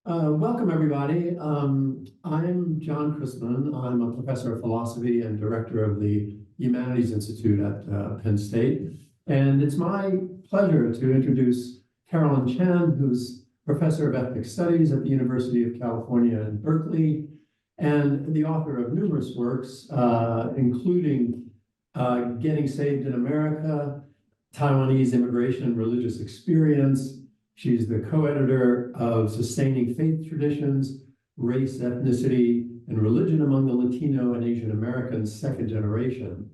Welcome, everybody. I'm John Christman. I'm a professor of philosophy and director of the Humanities Institute at Penn State. And it's my pleasure to introduce Carolyn Chen, who's professor of ethnic studies at the University of California in Berkeley, and the author of numerous works, including Getting Saved in America, Taiwanese Immigration and Religious Experience. She's the co-editor of Sustaining Faith Traditions, Race, Ethnicity, and Religion Among the Latino and Asian Americans, Second Generation.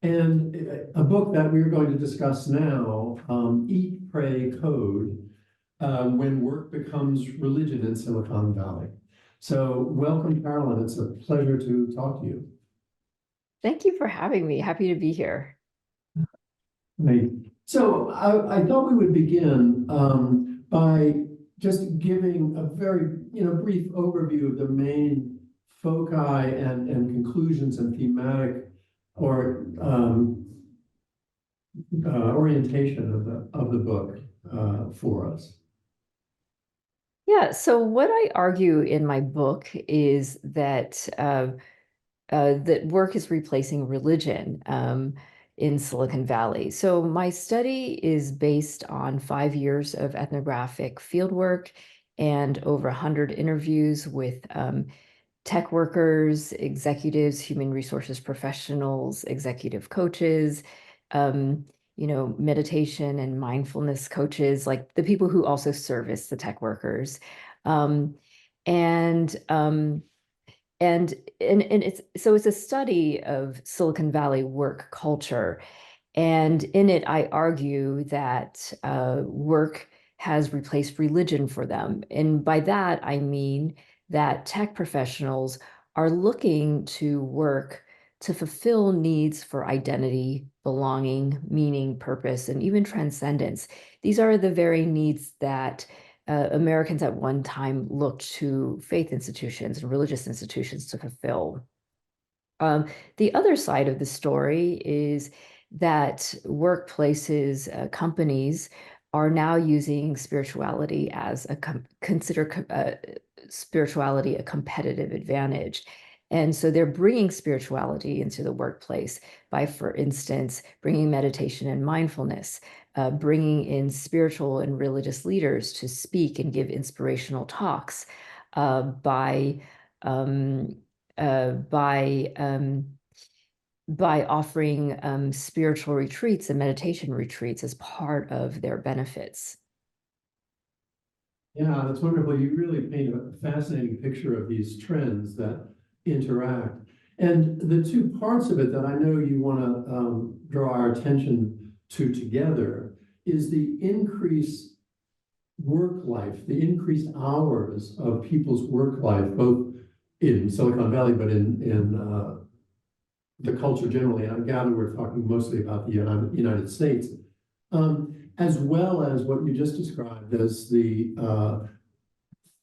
And a book that we're going to discuss now, Eat, Pray, Code, When Work Becomes Religion in Silicon Valley. So welcome, Carolyn. It's a pleasure to talk to you. Thank you for having me. Happy to be here. Great. So I thought we would begin by just giving a very brief overview of the main foci and conclusions and thematic or orientation of the book for us. Yeah, so what I argue in my book is that that work is replacing religion in Silicon Valley. So my study is based on 5 years of ethnographic fieldwork and over 100 interviews with tech workers, executives, human resources professionals, executive coaches, meditation and mindfulness coaches, like the people who also service the tech workers. And it's a study of Silicon Valley work culture. And in it, I argue that work has replaced religion for them. And by that, I mean that tech professionals are looking to work to fulfill needs for identity, belonging, meaning, purpose, and even transcendence. These are the very needs that Americans at one time looked to faith institutions and religious institutions to fulfill. The other side of the story is that workplaces, companies are now using spirituality as spirituality a competitive advantage. And so they're bringing spirituality into the workplace by, for instance, bringing meditation and mindfulness, bringing in spiritual and religious leaders to speak and give inspirational talks, by offering spiritual retreats and meditation retreats as part of their benefits. Yeah, that's wonderful. You really paint a fascinating picture of these trends that interact. And the two parts of it that I know you want to draw our attention to together is the increased work life, the increased hours of people's work life, both in Silicon Valley, but in the culture generally. I gather we're talking mostly about the United States, as well as what you just described as the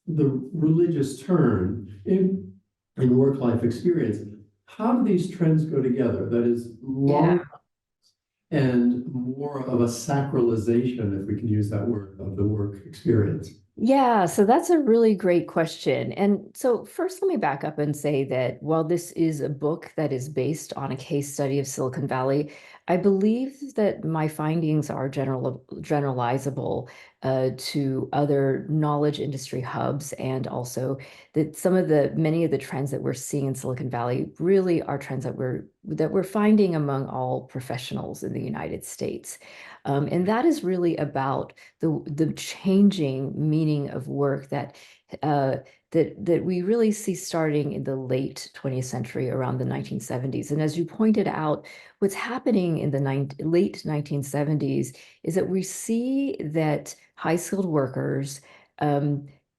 religious turn in work-life experience. How do these trends go together? That is, long and more of a sacralization, if we can use that word, of the work experience. Yeah, so that's a really great question. And so first, let me back up and say that while this is a book that is based on a case study of Silicon Valley, I believe that my findings are generalizable to other knowledge industry hubs, and also that many of the trends that we're seeing in Silicon Valley really are trends that we're finding among all professionals in the United States. And that is really about the changing meaning of work that we really see starting in the late 20th century, around the 1970s. And as you pointed out, what's happening in the late 1970s is that we see that high-skilled workers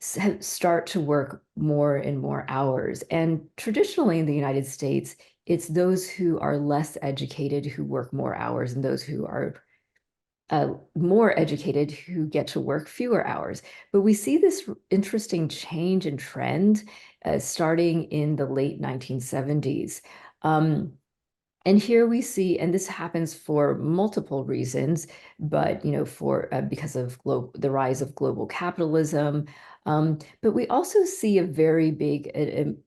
start to work more and more hours. And traditionally in the United States, it's those who are less educated who work more hours, and those who are more educated who get to work fewer hours. But we see this interesting change and trend starting in the late 1970s. And here we see, and this happens for multiple reasons, but because of the rise of global capitalism, But we also see a very big,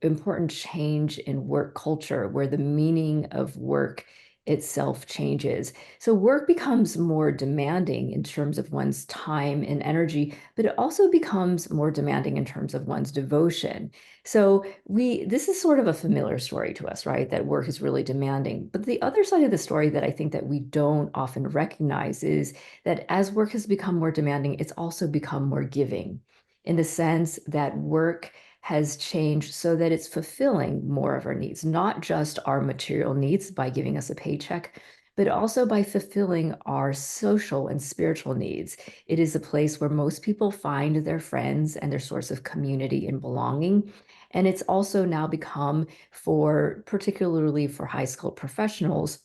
important change in work culture where the meaning of work itself changes. So work becomes more demanding in terms of one's time and energy, but it also becomes more demanding in terms of one's devotion. So this is sort of a familiar story to us, right? That work is really demanding. But the other side of the story that I think that we don't often recognize is that as work has become more demanding, it's also become more giving in the sense that work has changed so that it's fulfilling more of our needs, not just our material needs by giving us a paycheck, but also by fulfilling our social and spiritual needs. It is a place where most people find their friends and their source of community and belonging. And it's also now become particularly for high school professionals,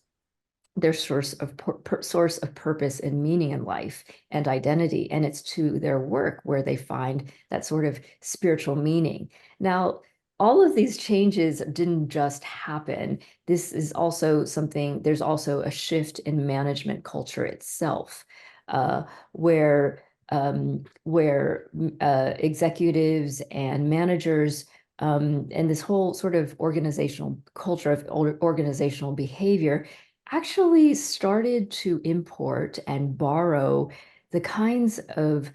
their source of purpose and meaning in life and identity. And it's to their work where they find that sort of spiritual meaning. Now, all of these changes didn't just happen. This is also there's also a shift in management culture itself, uh, where executives and managers and this whole sort of organizational culture of organizational behavior actually started to import and borrow the kinds of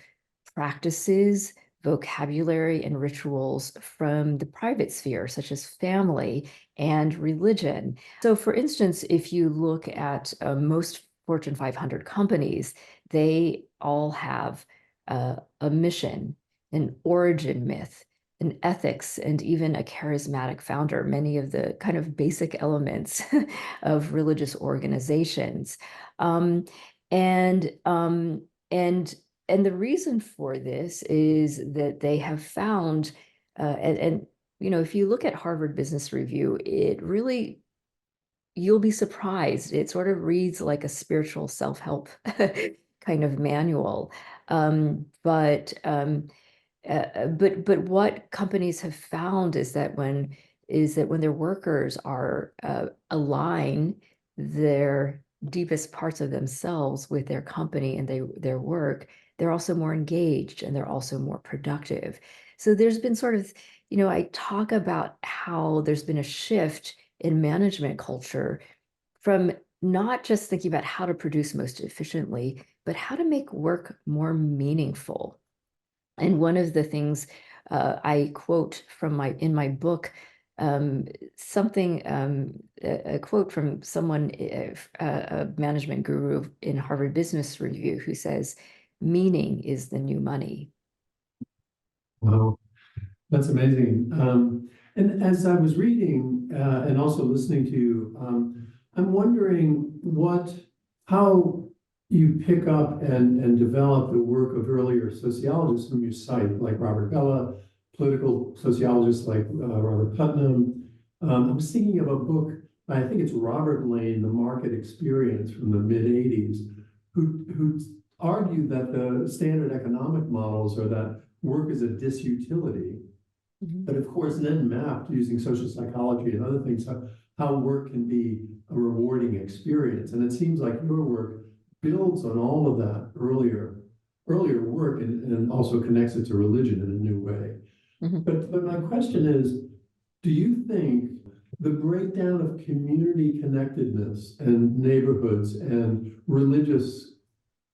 practices, vocabulary, and rituals from the private sphere, such as family and religion. So, for instance, if you look at most Fortune 500 companies, they all have a mission, an origin myth, an ethics, and even a charismatic founder, many of the kind of basic elements of religious organizations. Um, and um, and and the reason for this is that they have found, and if you look at Harvard Business Review, it really you'll be surprised. It sort of reads like a spiritual self-help kind of manual. But what companies have found is that when their workers are align their deepest parts of themselves with their company and their work, they're also more engaged and they're also more productive. So there's been sort of, I talk about how there's been a shift in management culture from not just thinking about how to produce most efficiently, but how to make work more meaningful. And one of the things I quote in my book, a quote from someone, a management guru in Harvard Business Review, who says, "Meaning is the new money." Wow, that's amazing. And as I was reading and also listening to you, I'm wondering how you pick up and develop the work of earlier sociologists whom you cite, like Robert Bellah, political sociologists like Robert Putnam. I was thinking of a book, I think it's Robert Lane, The Market Experience from the mid-'80s, who argued that the standard economic models are that work is a disutility, but of course then mapped using social psychology and other things, how work can be a rewarding experience. And it seems like your work builds on all of that earlier work and also connects it to religion in a new way. Mhm. But my question is, do you think the breakdown of community connectedness and neighborhoods and religious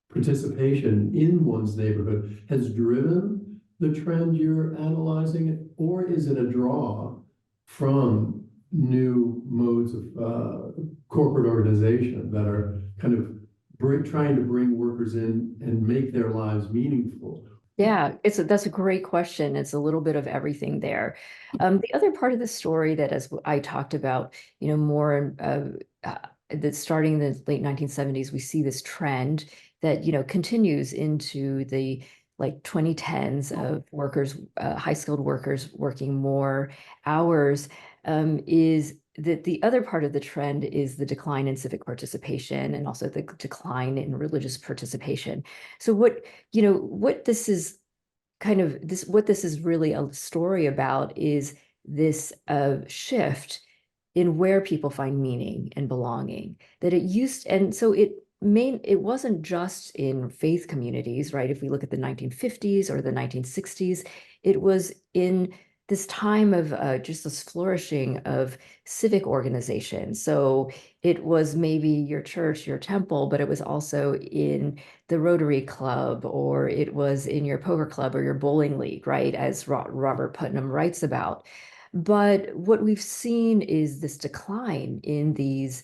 participation in one's neighborhood has driven the trend you're analyzing, or is it a draw from new modes of corporate organization that are kind of trying to bring workers in and make their lives meaningful? Yeah, that's a great question. It's a little bit of everything there. The other part of the story that, as I talked about, more that starting in the late 1970s, we see this trend that continues into the like 2010s of high skilled workers working more hours. Is that the other part of the trend is the decline in civic participation and also the decline in religious participation. So what this is what this is really a story about is this shift in where people find meaning and belonging, that it used and so it wasn't just in faith communities, right? If we look at the 1950s or the 1960s, it was in this time of just this flourishing of civic organizations. So it was maybe your church, your temple, but it was also in the Rotary Club, or it was in your poker club or your bowling league, right? As Robert Putnam writes about. But what we've seen is this decline in these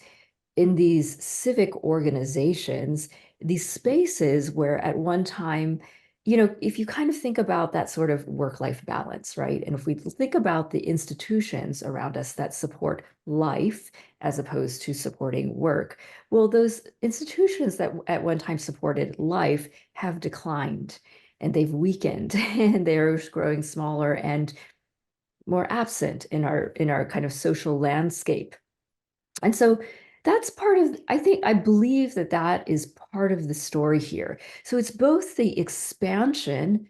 civic organizations, these spaces where at one time, if you kind of think about that sort of work-life balance, right? And if we think about the institutions around us that support life as opposed to supporting work, well, those institutions that at one time supported life have declined and they've weakened and they're growing smaller and more absent in our kind of social landscape. And so that's part of, I believe that that is part of the story here. So it's both the expansion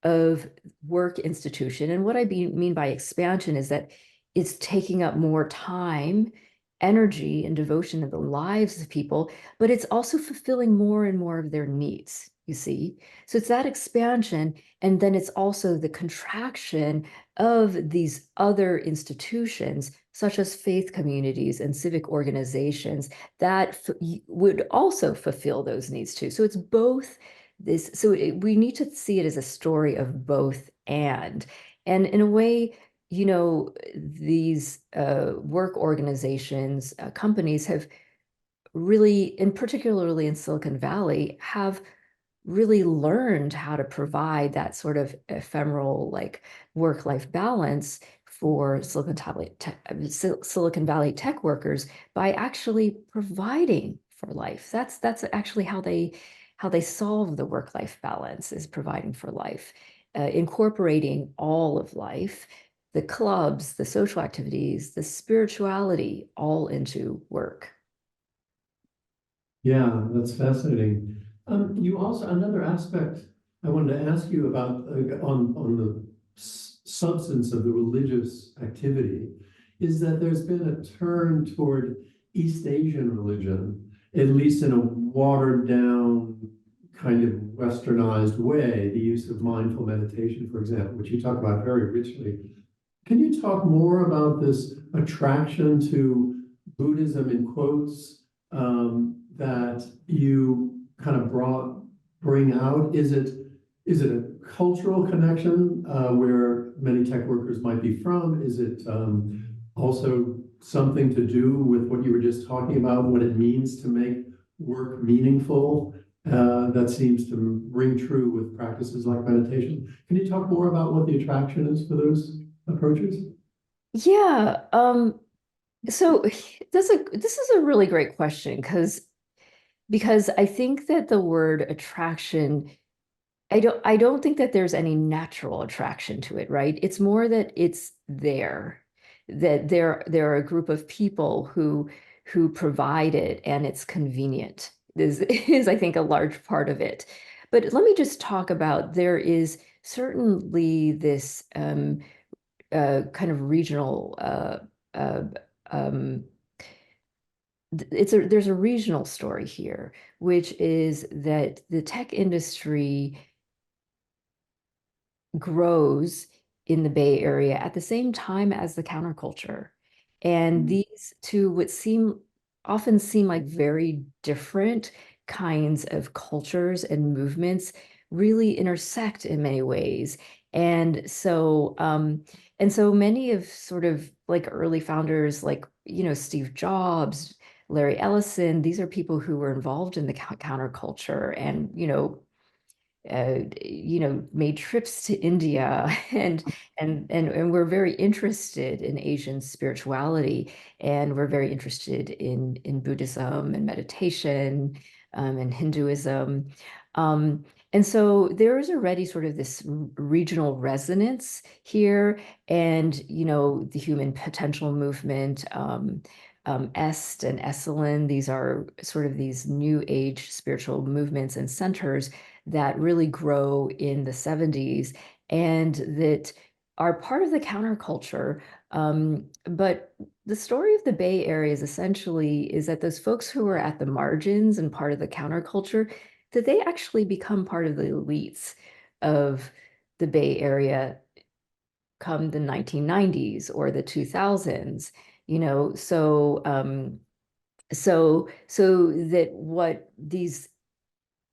of work institution. And what I mean by expansion is that it's taking up more time, energy, and devotion in the lives of people, but it's also fulfilling more and more of their needs, you see? So it's that expansion, and then it's also the contraction of these other institutions, such as faith communities and civic organizations, that would also fulfill those needs too. So it's both this, so we need to see it as a story of both and in a way, these work organizations, companies have really, and particularly in Silicon Valley, have really learned how to provide that sort of ephemeral, like, work-life balance for Silicon Valley tech workers by actually providing for life. That's actually how they solve the work-life balance, is providing for life, incorporating all of life, the clubs, the social activities, the spirituality, all into work. Yeah, that's fascinating. You also, another aspect I wanted to ask you about on the substance of the religious activity is that there's been a turn toward East Asian religion, at least in a watered down, kind of westernized way, the use of mindful meditation, for example, which you talk about very richly. Can you talk more about this attraction to Buddhism, in quotes, that you kind of bring out? Is it a cultural connection where many tech workers might be from? Is it also something to do with what you were just talking about, what it means to make work meaningful? That seems to ring true with practices like meditation. Can you talk more about what the attraction is for those approaches? Yeah. So this is a really great question, because I think that the word attraction, I don't think that there's any natural attraction to it, right? It's more that it's there, that there are a group of people who provide it, and it's convenient. Is I think a large part of it. But let me just talk about, there is certainly this kind of regional uh, um, there's a regional story here, which is that the tech industry grows in the Bay Area at the same time as the counterculture. And these two would often seem like very different kinds of cultures and movements really intersect in many ways. And so many of sort of like early founders, like, Steve Jobs, Larry Ellison, these are people who were involved in the counterculture and, made trips to India and we're very interested in Asian spirituality, and we're very interested in Buddhism and meditation, and Hinduism. And so there is already sort of this regional resonance here, and the human potential movement, Est and Esalen, these are sort of these new age spiritual movements and centers that really grow in the 70s and that are part of the counterculture. But the story of the Bay Area is that those folks who are at the margins and part of the counterculture, that they actually become part of the elites of the Bay Area come the 1990s or the 2000s, so that what these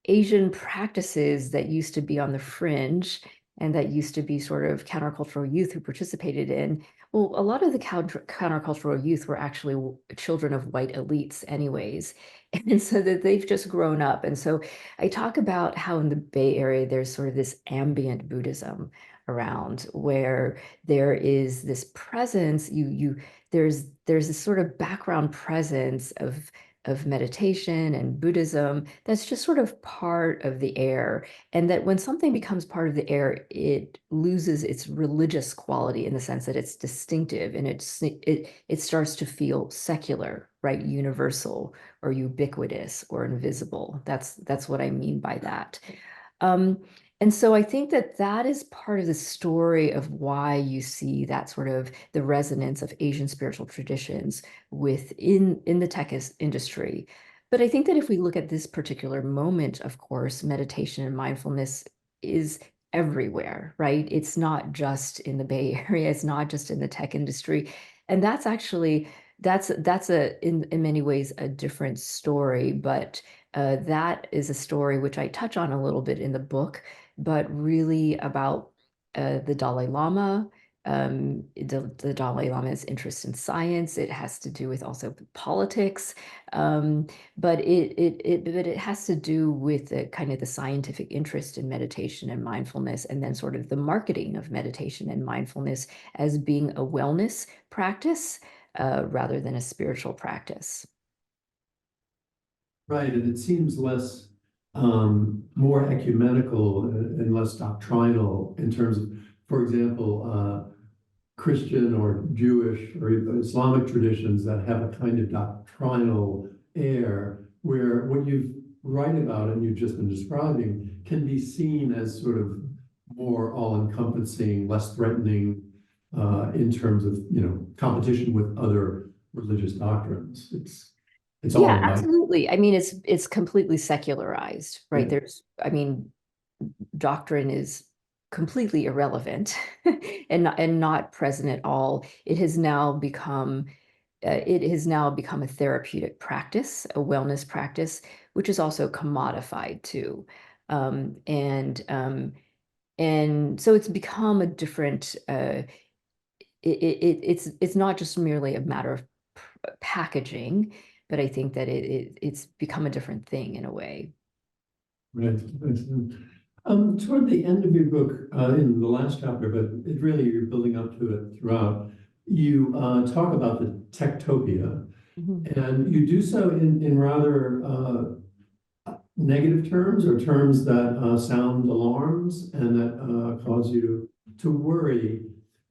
Asian practices that used to be on the fringe and that used to be sort of countercultural youth who participated in, well, a lot of the countercultural youth were actually children of white elites anyways. And so that they've just grown up. And so I talk about how in the Bay Area, there's sort of this ambient Buddhism around where there is this presence, there's this sort of background presence of meditation and Buddhism that's just sort of part of the air. And that when something becomes part of the air, it loses its religious quality in the sense that it's distinctive and it starts to feel secular, right? Universal or ubiquitous or invisible. That's what I mean by that. Um, and so I think that that is part of the story of why you see that sort of the resonance of Asian spiritual traditions in the tech industry. But I think that if we look at this particular moment, of course, meditation and mindfulness is everywhere, right? It's not just in the Bay Area, it's not just in the tech industry. And that's actually that's in many ways a different story, but that is a story which I touch on a little bit in the book, but really about the Dalai Lama. The Dalai Lama's interest in science. It has to do with also politics, but it has to do with the kind of the scientific interest in meditation and mindfulness, and then sort of the marketing of meditation and mindfulness as being a wellness practice rather than a spiritual practice. Right, and it seems less, more ecumenical and less doctrinal in terms of, for example, Christian or Jewish or even Islamic traditions that have a kind of doctrinal air where what you write about and you've just been describing can be seen as sort of more all-encompassing, less threatening in terms of, competition with other religious doctrines. It's all Yeah, inviting. absolutely. I mean, it's completely secularized, right? Yeah. Doctrine is completely irrelevant and not present at all. It has now become a therapeutic practice, a wellness practice, which is also commodified too. Um, and um, and so it's become a different. It's not just merely a matter of packaging, but I think that it's become a different thing in a way. Right. Toward the end of your book, in the last chapter, but it really you're building up to it throughout, you talk about the techtopia, Mhm. and you do so in rather negative terms or terms that sound alarms and that cause you to worry.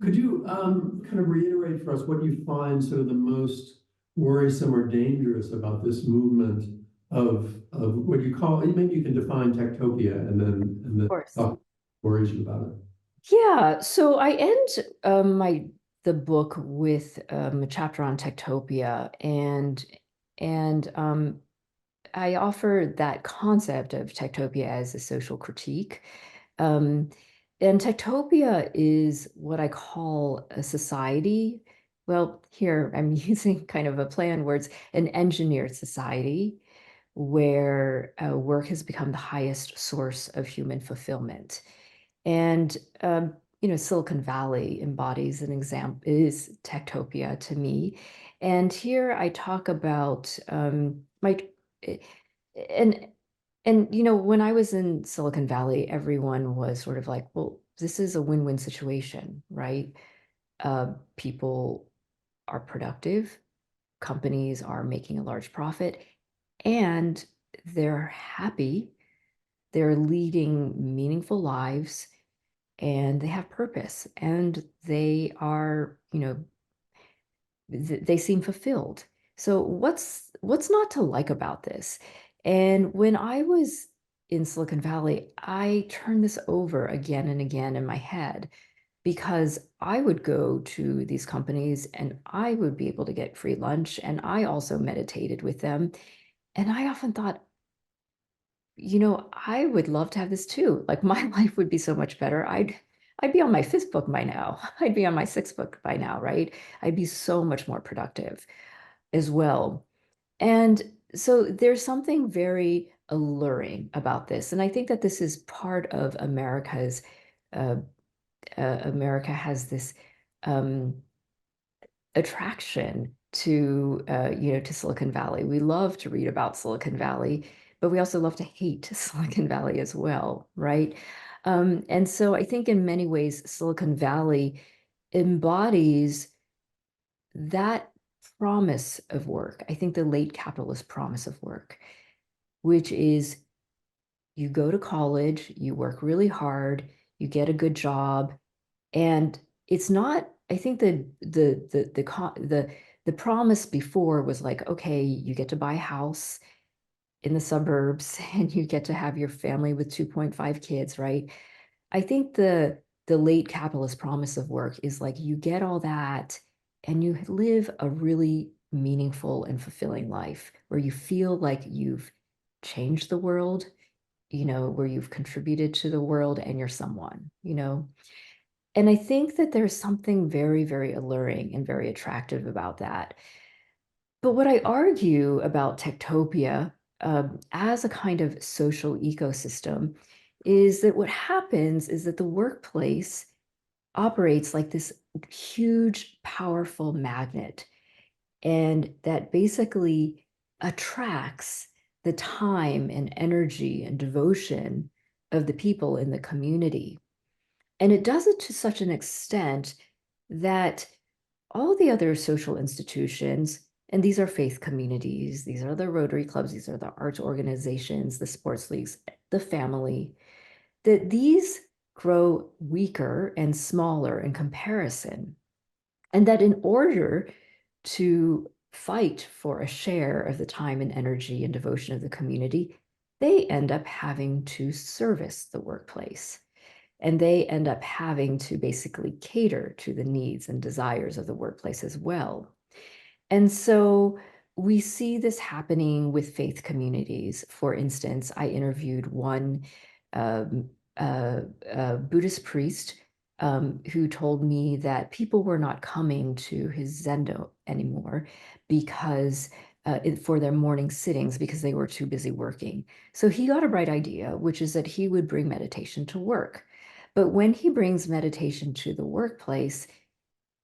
Could you kind of reiterate for us what you find sort of the most worrisome or dangerous about this movement of what you call, maybe you can define techtopia and Of then course. talk worries you about it. Yeah, so I end the book with a chapter on techtopia, and I offer that concept of techtopia as a social critique. Um, and techtopia is what I call a society. Well, here I'm using kind of a play on words, an engineered society where work has become the highest source of human fulfillment. And Silicon Valley embodies an example, is techtopia to me. And here I talk about my eh, and when I was in Silicon Valley, everyone was sort of like, well, this is a win-win situation, right? People are productive, companies are making a large profit, and they're happy, they're leading meaningful lives, and they have purpose, and they are, they seem fulfilled. So what's not to like about this? And when I was in Silicon Valley, I turned this over again and again in my head. because I would go to these companies and I would be able to get free lunch, and I also meditated with them. And I often thought, I would love to have this too. Like my life would be so much better. I'd be on my fifth book by now. I'd be on my sixth book by now, right? I'd be so much more productive as well. And so there's something very alluring about this. And I think that this is part of uh, America has this um, attraction to Silicon Valley. We love to read about Silicon Valley, but we also love to hate Silicon Valley as well, right? And so I think in many ways, Silicon Valley embodies that promise of work. I think the late capitalist promise of work, which is you go to college, you work really hard, you get a good job, and it's not, I think the promise before was like, okay, you get to buy a house in the suburbs and you get to have your family with 2.5 kids, right? I think the late capitalist promise of work is like you get all that and you live a really meaningful and fulfilling life where you feel like you've changed the world, where you've contributed to the world and you're someone. And I think that there's something very, very alluring and very attractive about that. But what I argue about Techtopia as a kind of social ecosystem is that what happens is that the workplace operates like this huge, powerful magnet, and that basically attracts the time and energy and devotion of the people in the community. And it does it to such an extent that all the other social institutions, and these are faith communities, these are the Rotary clubs, these are the arts organizations, the sports leagues, the family, that these grow weaker and smaller in comparison. And that in order to fight for a share of the time and energy and devotion of the community, they end up having to service the workplace. And they end up having to basically cater to the needs and desires of the workplace as well. And so we see this happening with faith communities. For instance, I interviewed one um, Buddhist priest who told me that people were not coming to his zendo anymore because for their morning sittings because they were too busy working. So he got a bright idea, which is that he would bring meditation to work. But when he brings meditation to the workplace,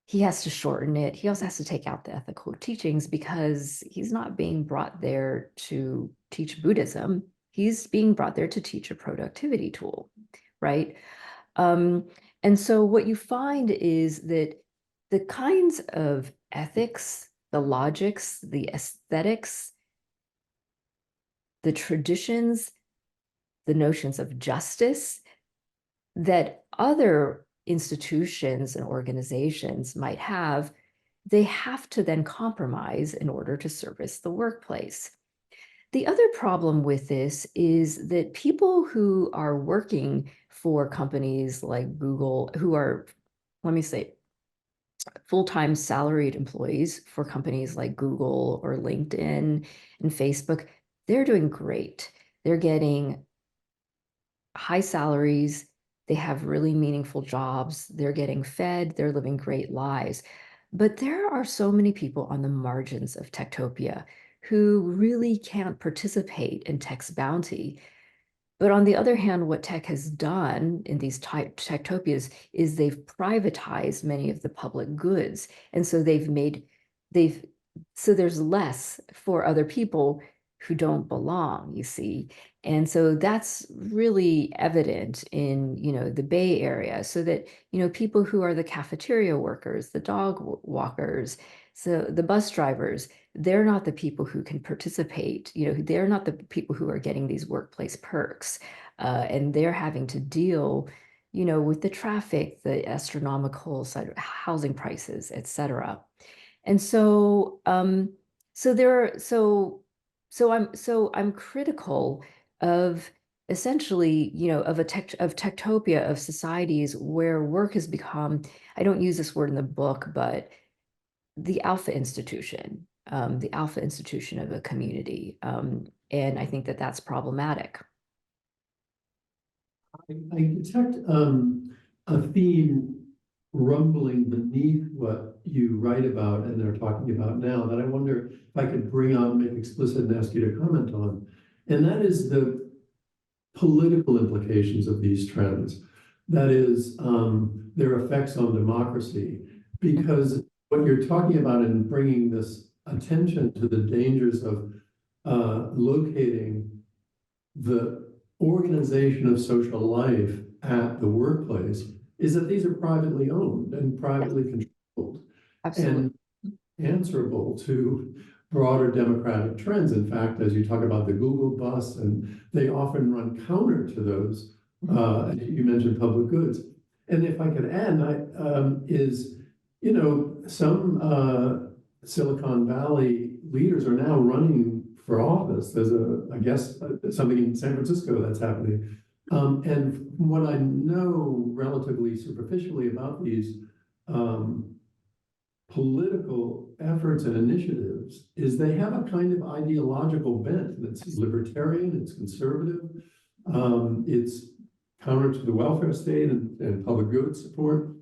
he has to shorten it. He also has to take out the ethical teachings because he's not being brought there to teach Buddhism. He's being brought there to teach a productivity tool, right? Um, and so what you find is that the kinds of ethics, the logics, the aesthetics, the traditions, the notions of justice that other institutions and organizations might have, they have to then compromise in order to service the workplace. The other problem with this is that people who are working for companies like Google, who are, let me say, full-time salaried employees for companies like Google or LinkedIn and Facebook, they're doing great. They're getting high salaries, they have really meaningful jobs, they're getting fed, they're living great lives. But there are so many people on the margins of Techtopia who really can't participate in tech's bounty. But on the other hand, what tech has done in these techtopias is they've privatized many of the public goods. And so they've, so there's less for other people who don't belong, you see. And so that's really evident in, the Bay Area, so that, people who are the cafeteria workers, the dog walkers, so the bus drivers, they're not the people who can participate. They're not the people who are getting these workplace perks, and they're having to deal, with the traffic, the astronomical housing prices, et cetera. And so, so there, so I'm critical of essentially, of techtopia of societies where work has become, I don't use this word in the book, but the alpha institution of a community. And I think that that's problematic. I detect a theme rumbling beneath what you write about and they're talking about now that I wonder if I could bring up, make explicit and ask you to comment on. And that is the political implications of these trends. That is their effects on democracy. Because what you're talking about in bringing this attention to the dangers of locating the organization of social life at the workplace is that these are privately owned and privately controlled. Absolutely. And answerable to broader democratic trends. In fact, as you talk about the Google bus, and they often run counter to those, you mentioned public goods. And if I could add, some Silicon Valley leaders are now running for office. There's I guess, something in San Francisco that's happening. And what I know relatively superficially about these political efforts and initiatives is they have a kind of ideological bent. It's libertarian, it's conservative, it's counter to the welfare state and public goods support.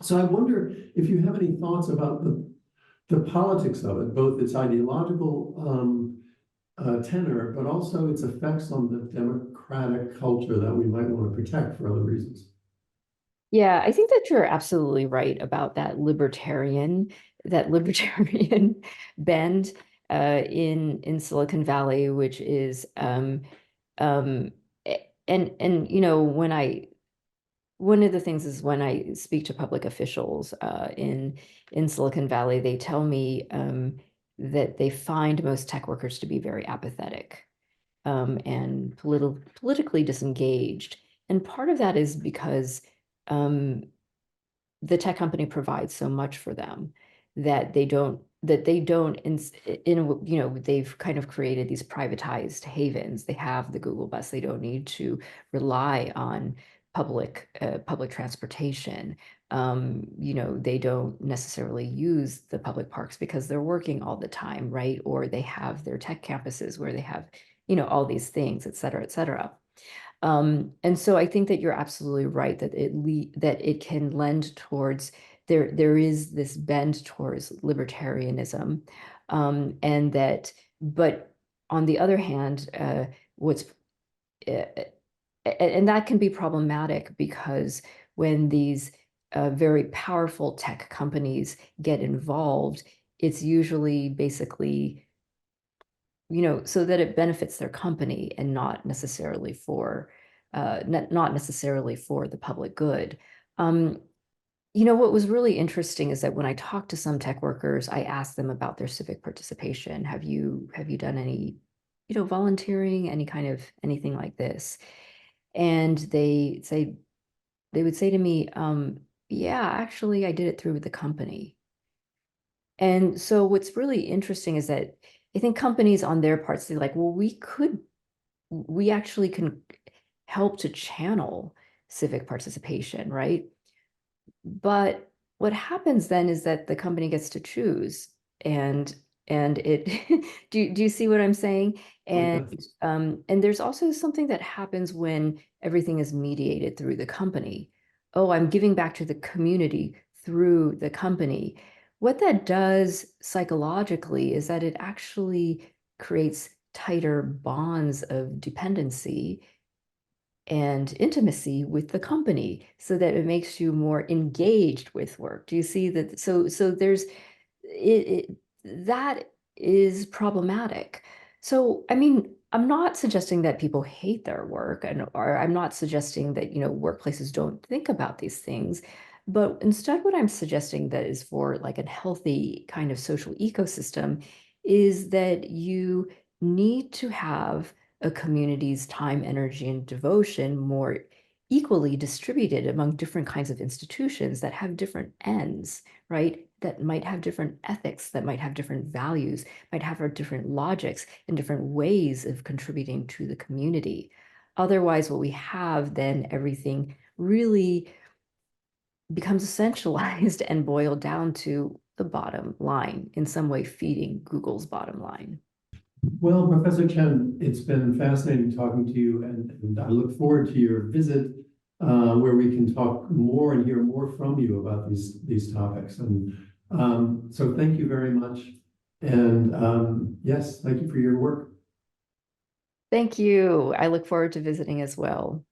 So I wonder if you have any thoughts about the politics of it, both its ideological tenor, but also its effects on the democratic culture that we might want to protect for other reasons. Yeah, I think that you're absolutely right about that libertarian bend in Silicon Valley, which is and one of the things is when I speak to public officials in Silicon Valley, they tell me that they find most tech workers to be very apathetic and politically disengaged. And part of that is because the tech company provides so much for them that they don't they've kind of created these privatized havens. They have the Google bus. They don't need to rely on public transportation. They don't necessarily use the public parks because they're working all the time, right? Or they have their tech campuses where they have, all these things, et cetera, et cetera. And so I think that you're absolutely right that it can lend towards there is this bend towards libertarianism, and that, but on the other hand, what's uh, and that can be problematic because when these very powerful tech companies get involved, it's usually basically so that it benefits their company and not necessarily for the public good. What was really interesting is that when I talked to some tech workers, I asked them about their civic participation. Have you done any, volunteering, any kind of anything like this? And they would say to me, yeah, actually, I did it through the company. And so what's really interesting is that I think companies on their parts, they're like, well, we actually can help to channel civic participation, right? But what happens then is that the company gets to choose, and it do you see what I'm saying? And there's also something that happens when everything is mediated through the company. Oh, I'm giving back to the community through the company. What that does psychologically is that it actually creates tighter bonds of dependency and intimacy with the company so that it makes you more engaged with work. Do you see that? So there's that is problematic. So, I mean, I'm not suggesting that people hate their work, or I'm not suggesting that, workplaces don't think about these things. But instead, what I'm suggesting that is for like a healthy kind of social ecosystem is that you need to have a community's time, energy, and devotion more equally distributed among different kinds of institutions that have different ends, right? That might have different ethics, that might have different values, might have different logics and different ways of contributing to the community. Otherwise, what we have, then everything really becomes essentialized and boiled down to the bottom line, in some way feeding Google's bottom line. Well, Professor Chen, it's been fascinating talking to you, and I look forward to your visit where we can talk more and hear more from you about these topics. And so thank you very much. And yes, thank you for your work. Thank you. I look forward to visiting as well.